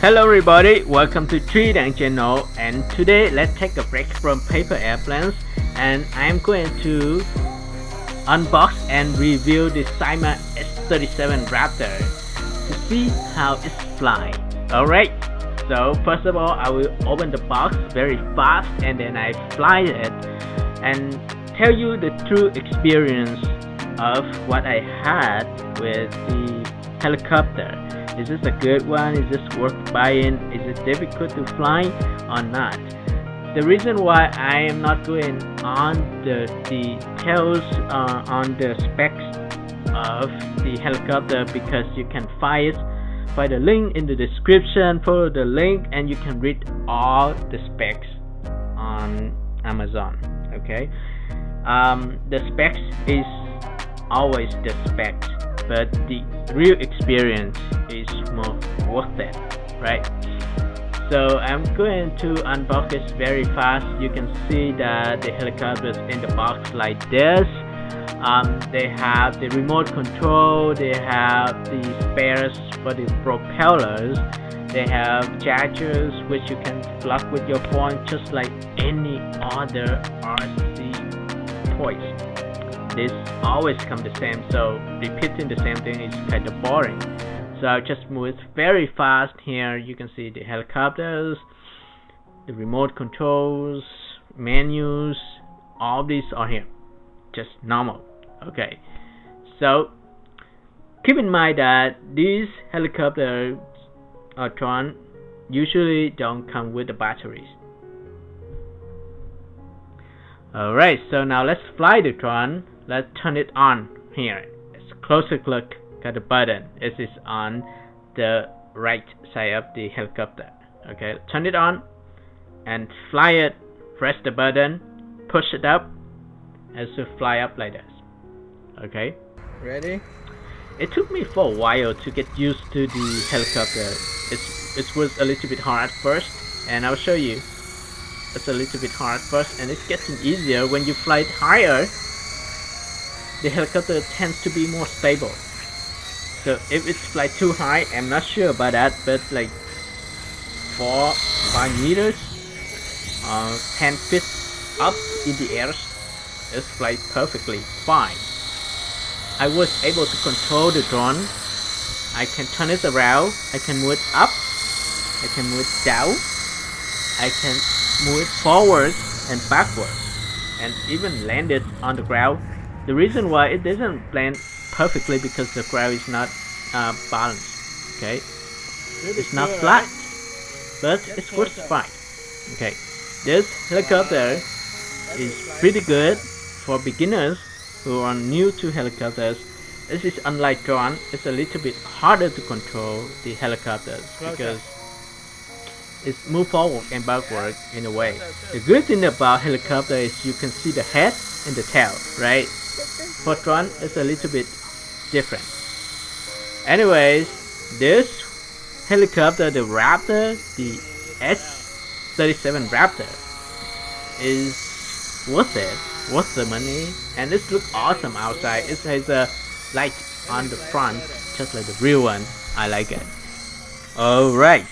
Hello everybody, welcome to TriKdanG channel, and today let's take a break from paper airplanes and I'm going to unbox and review the SYMA S37 Raptor to see how it's flying. Alright, so first of all I will open the box very fast and then I fly it and tell you the true experience of what I had with the helicopter. Is this a good one? Is this worth buying? Is it difficult to fly or not? The reason why I am not going on the details on the specs of the helicopter, because you can find the link in the description. Follow the link and you can read all the specs on Amazon. Okay, the specs is always the specs, but the real experience is more worth it, right? So I'm going to unbox this very fast. You can see that the helicopters in the box like this. They have the remote control, they have the spares for the propellers, they have chargers which you can plug with your phone just like any other RC toys. This always come the same, so repeating the same thing is kind of boring. So I'll just move very fast. Here you can see the helicopters, the remote controls, menus, all these are here, just normal. Okay, so keep in mind that these helicopters or drone usually don't come with the batteries. Alright, so now let's fly the drone. Let's turn it on here. Let's closer look at the button. This is on the right side of the helicopter. Okay, turn it on and fly it. Press the button, push it up, and it should fly up like this. Okay, ready? It took me for a while to get used to the helicopter. It was a little bit hard at first, and I'll show you. It's a little bit hard first, and it's getting easier when you fly it higher. The helicopter tends to be more stable. So if it's fly too high, I'm not sure about that, but like 4-5 meters, 10 feet up in the air, it's fly perfectly fine. I was able to control the drone. I can turn it around. I can move it up. I can move it down. I can move it forward and backward, and even land it on the ground. The reason why it doesn't land perfectly because the ground is not balanced. Okay, it's not flat, but it works fine. Okay, this helicopter is pretty good for beginners who are new to helicopters. This is unlike drone. It's a little bit harder to control the helicopters because it's move forward and backward in a way. The good thing about helicopter is you can see the head and the tail, right? For drone, it's a little bit different. Anyways, this helicopter, the Raptor, the S37 Raptor, is worth it, worth the money, and it looks awesome outside. It has a light on the front, just like the real one. I like it. Alright.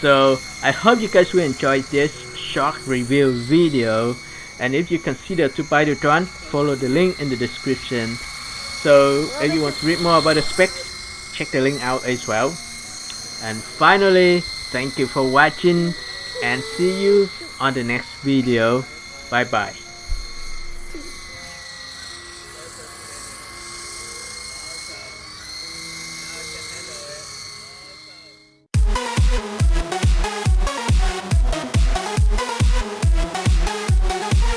So I hope you guys will enjoy this short review video, and if you consider to buy the drone, follow the link in the description. So if you want to read more about the specs, check the link out as well. And finally, thank you for watching and see you on the next video. Bye bye.